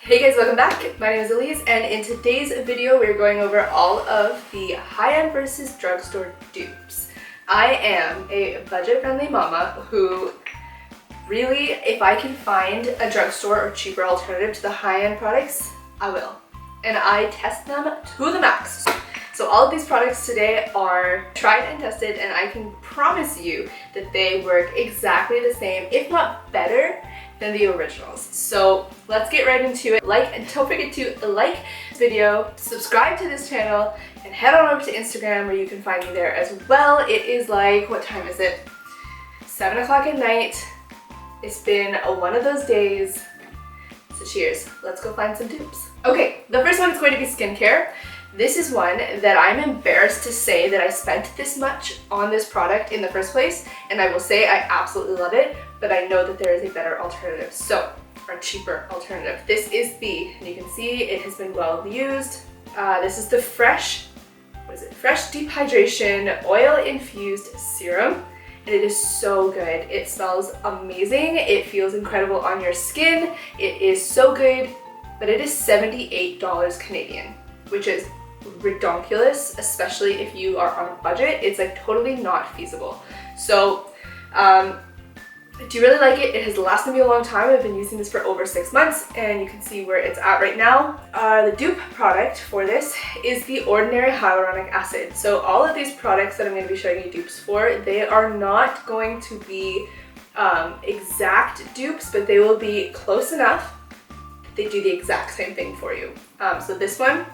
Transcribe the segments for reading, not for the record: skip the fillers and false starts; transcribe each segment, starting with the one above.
Hey guys, welcome back. My name is Elyse, and in today's video we're going over all of the high-end versus drugstore dupes. I am a budget-friendly mama who really, if I can find a drugstore or cheaper alternative to the high-end products, I will. And I test them to the max. So all of these products today are tried and tested, and I can promise you that they work exactly the same, if not better, than the originals. So let's get right into it. And don't forget to like this video, subscribe to this channel, and head on over to Instagram where you can find me there as well. It is like, what time is it? 7 o'clock at night. It's been one of those days. So cheers, let's go find some dupes. Okay, the first one is going to be skincare. This is one that I'm embarrassed to say that I spent this much on this product in the first place, and I will say I absolutely love it, but I know that there is a better alternative, or cheaper alternative. This is and you can see it has been well used. This is the Fresh Deep Hydration Oil Infused Serum, and it is so good. It smells amazing. It feels incredible on your skin. It is so good, but it is $78 Canadian, which is ridiculous, especially if you are on a budget. It's like totally not feasible. So I do really like it. It has lasted me a long time. I've been using this for over 6 months, and you can see where it's at right now. The dupe product for this is the Ordinary Hyaluronic Acid. So all of these products that I'm going to be showing you dupes for, they are not going to be exact dupes, but they will be close enough that they do the exact same thing for you. So this one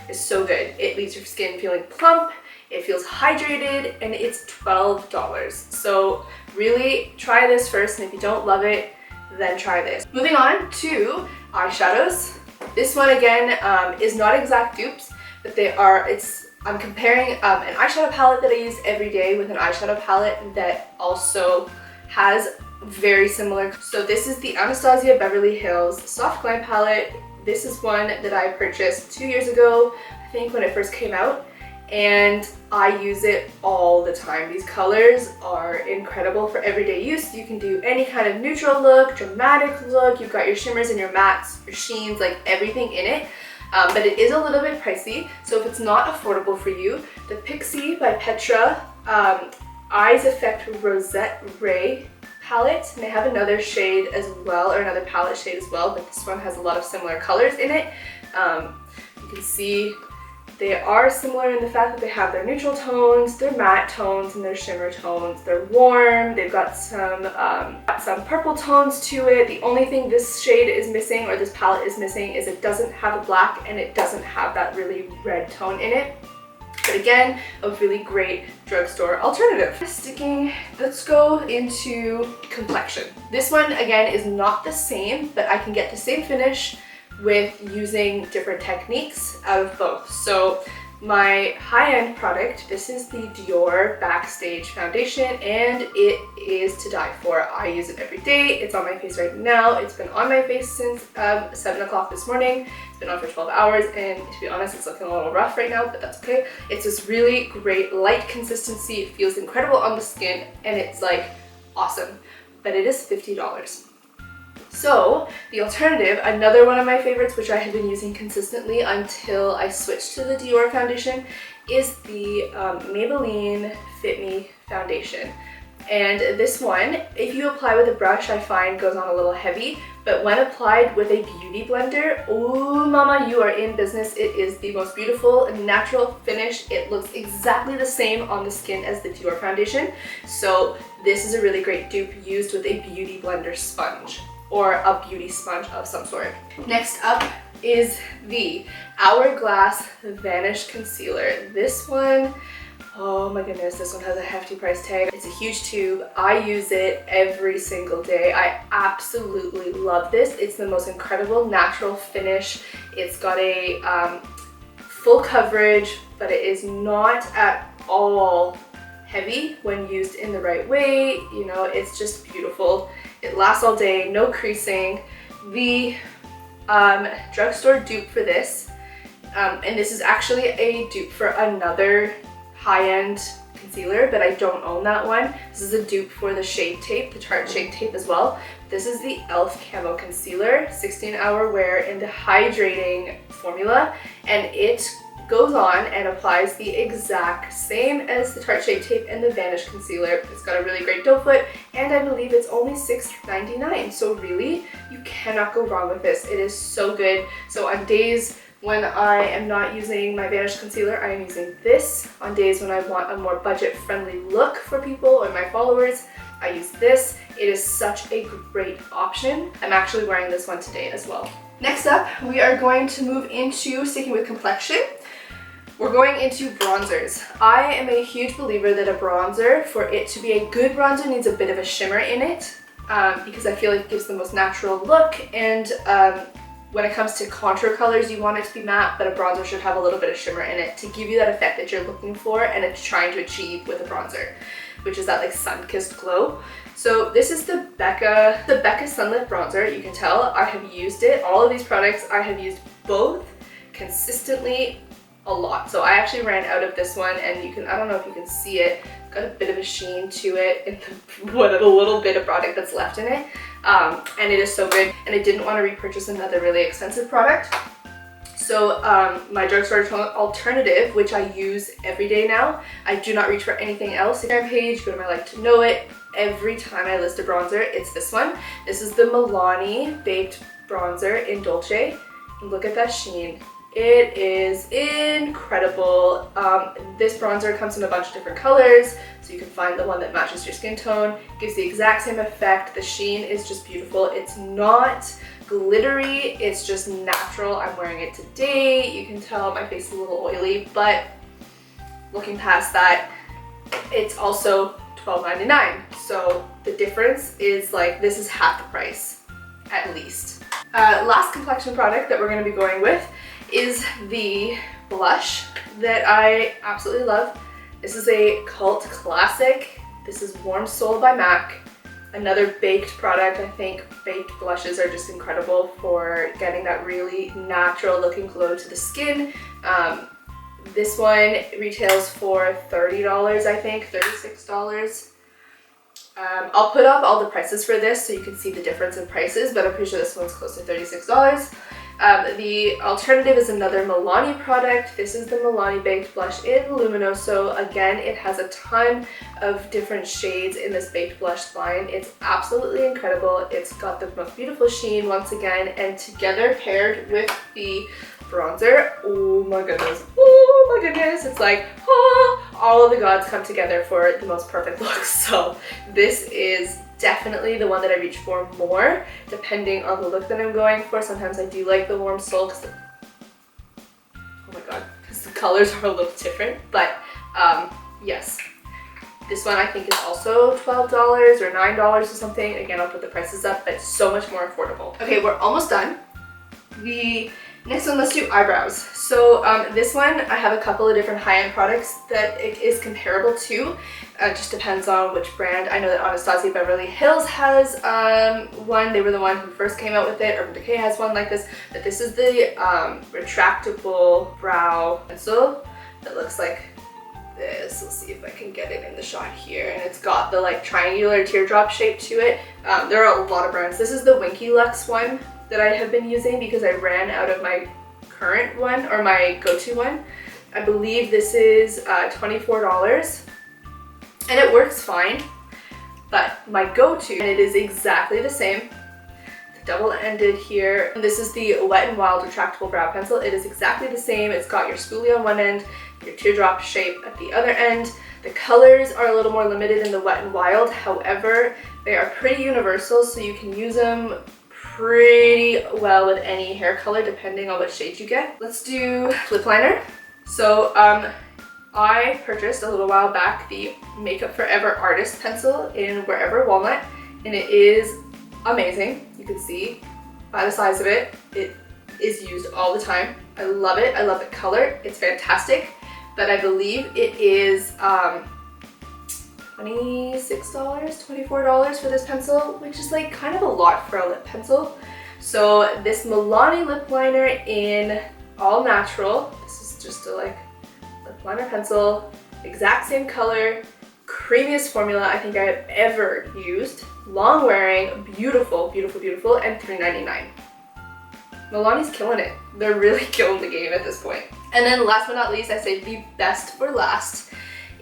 is so good. It leaves your skin feeling plump, it feels hydrated, and it's $12. So really try this first, and if you don't love it, then try this. Moving on to eyeshadows. This one again is not exact dupes, but I'm comparing an eyeshadow palette that I use every day with an eyeshadow palette that also has very similar. So this is the Anastasia Beverly Hills Soft Glam palette. This is one that I purchased 2 years ago, I think, when it first came out, and I use it all the time. These colors are incredible for everyday use. You can do any kind of neutral look, dramatic look. You've got your shimmers and your mattes, your sheens, like everything in it. But it is a little bit pricey, so if it's not affordable for you, the Pixie by Petra Eyes Effect Rosette Ray palette, and they have another shade as well, or another palette shade as well, but this one has a lot of similar colors in it. You can see they are similar in the fact that they have their neutral tones, their matte tones, and their shimmer tones. They're warm. They've got some purple tones to it. The only thing this shade is missing, or this palette is missing, is it doesn't have a black, and it doesn't have that really red tone in it. But again, a really great drugstore alternative. Let's go into complexion. This one, again, is not the same, but I can get the same finish with using different techniques out of both. So my high-end product, this is the Dior Backstage Foundation, and it is to die for. I use it every day. It's on my face right now. It's been on my face since 7 o'clock this morning. It's been on for 12 hours, and to be honest, it's looking a little rough right now, but that's okay. It's this really great light consistency. It feels incredible on the skin, and it's like awesome, but it is $50. So the alternative, another one of my favorites, which I have been using consistently until I switched to the Dior foundation, is the Maybelline Fit Me foundation. And this one, if you apply with a brush, I find goes on a little heavy, but when applied with a beauty blender, ooh mama, you are in business. It is the most beautiful natural finish. It looks exactly the same on the skin as the Dior foundation. So this is a really great dupe used with a beauty blender sponge, or a beauty sponge of some sort. Next up is the Hourglass Vanish Concealer. This one, oh my goodness, this one has a hefty price tag. It's a huge tube. I use it every single day. I absolutely love this. It's the most incredible natural finish. It's got a full coverage, but it is not at all heavy when used in the right way. You know, it's just beautiful. It lasts all day, no creasing. The drugstore dupe for this, and this is actually a dupe for another high-end concealer, but I don't own that one. This is a dupe for the Shade Tape, the Tarte Shade Tape as well, This is the e.l.f. Camo Concealer, 16-hour wear in the hydrating formula, and it goes on and applies the exact same as the Tarte Shape Tape and the Vanish Concealer. It's got a really great doe foot, and I believe it's only $6.99. So really, you cannot go wrong with this. It is so good. So on days when I am not using my Vanish Concealer, I am using this. On days when I want a more budget-friendly look for people or my followers, I use this. It is such a great option. I'm actually wearing this one today as well. Next up, we are going to move into sticking with complexion. We're going into bronzers. I am a huge believer that a bronzer, for it to be a good bronzer, needs a bit of a shimmer in it because I feel like it gives the most natural look, and when it comes to contour colors, you want it to be matte, but a bronzer should have a little bit of shimmer in it to give you that effect that you're looking for and it's trying to achieve with a bronzer, which is that like sun-kissed glow. So this is the Becca Sunlit Bronzer. You can tell I have used it. All of these products, I have used both consistently a lot. So I actually ran out of this one, and you can, I don't know if you can see it, it's got a bit of a sheen to it in the little bit of product that's left in it. And it is so good, and I didn't want to repurchase another really expensive product. So my drugstore alternative, which I use every day now, I do not reach for anything else. Instagram page, go to my like to know it. Every time I list a bronzer, it's this one. This is the Milani Baked Bronzer in Dolce. Look at that sheen. It is incredible. This bronzer comes in a bunch of different colors, so you can find the one that matches your skin tone. Gives the exact same effect. The sheen is just beautiful. It's not glittery, it's just natural. I'm wearing it today. You can tell my face is a little oily, but looking past that, it's also $12.99. So the difference is like, this is half the price, at least. Last complexion product that we're going to be going with is the blush that I absolutely love. This is a cult classic. This is Warm Soul by MAC. Another baked product. I think baked blushes are just incredible for getting that really natural looking glow to the skin. This one retails for $30, I think, $36. I'll put up all the prices for this so you can see the difference in prices, but I'm pretty sure this one's close to $36. The alternative is another Milani product. This is the Milani Baked Blush in Luminoso. Again, it has a ton of different shades in this baked blush line. It's absolutely incredible. It's got the most beautiful sheen once again, and together paired with the bronzer, oh my goodness, it's like, oh, all of the gods come together for the most perfect look. So this is definitely the one that I reach for more, depending on the look that I'm going for. Sometimes I do like the Warm Soul because the colors are a little different, but yes. This one I think is also $12 or $9 or something. Again, I'll put the prices up, but it's so much more affordable. Okay, we're almost done. The next one, let's do eyebrows. So this one, I have a couple of different high-end products that it is comparable to. It just depends on which brand. I know that Anastasia Beverly Hills has one. They were the one who first came out with it. Urban Decay has one like this. But this is the retractable brow pencil that looks like this. Let's see if I can get it in the shot here. And it's got the like triangular teardrop shape to it. There are a lot of brands. This is the Winky Lux one that I have been using because I ran out of my current one, or my go-to one. I believe this is $24, and it works fine, but my go-to, and it is exactly the same, double-ended here. This is the Wet n Wild retractable brow pencil. It is exactly the same. It's got your spoolie on one end, your teardrop shape at the other end. The colors are a little more limited in the Wet n Wild. However, they are pretty universal, so you can use them pretty well with any hair color depending on what shade you get. Let's do lip liner. So I purchased a little while back the Makeup Forever Artist Pencil in Wherever Walnut, and it is amazing. You can see by the size of it, it is used all the time. I love it. I love the color. It's fantastic. But I believe it is $26, $24 for this pencil, which is like kind of a lot for a lip pencil. So this Milani lip liner in all natural. This is just a like lip liner pencil, exact same color, creamiest formula I think I have ever used. long wearing, beautiful, beautiful, beautiful, and $3.99. Milani's killing it. They're really killing the game at this point. And then last but not least, I say the best for last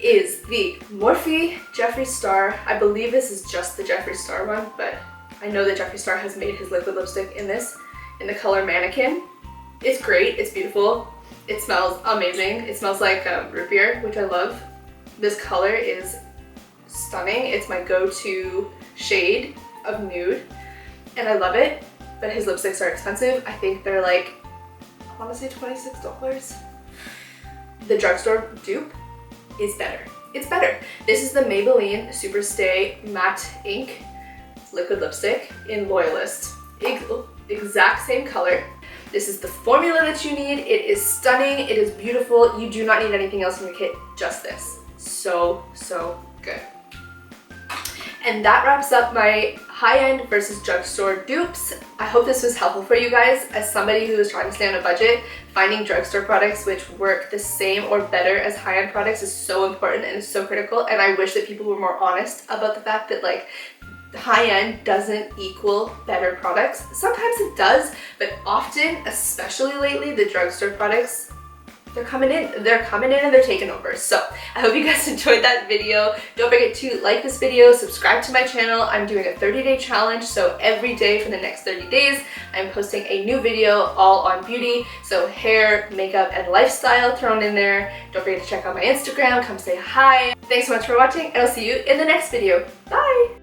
is the Morphe Jeffree Star. I believe this is just the Jeffree Star one, but I know that Jeffree Star has made his liquid lipstick in this, in the color Mannequin. It's great, it's beautiful, it smells amazing. It smells like root beer, which I love. This color is stunning. It's my go-to shade of nude, and I love it, but his lipsticks are expensive. I think they're like, I want to say $26. The Drugstore dupe is better. It's better. This is the Maybelline Superstay Matte Ink liquid lipstick in Loyalist. Exact same color. This is the formula that you need. It is stunning. It is beautiful. You do not need anything else in your kit, just this. So good. And that wraps up my high-end versus drugstore dupes. I hope this was helpful for you guys. As somebody who is trying to stay on a budget, finding drugstore products which work the same or better as high-end products is so important and is so critical. And I wish that people were more honest about the fact that like high-end doesn't equal better products. Sometimes it does, but often, especially lately, the drugstore products, they're coming in and they're taking over. So I hope you guys enjoyed that video. Don't forget to like this video, subscribe to my channel. I'm doing a 30-day challenge, so every day for the next 30 days, I'm posting a new video all on beauty. So hair, makeup, and lifestyle thrown in there. Don't forget to check out my Instagram, come say hi. Thanks so much for watching, and I'll see you in the next video. Bye!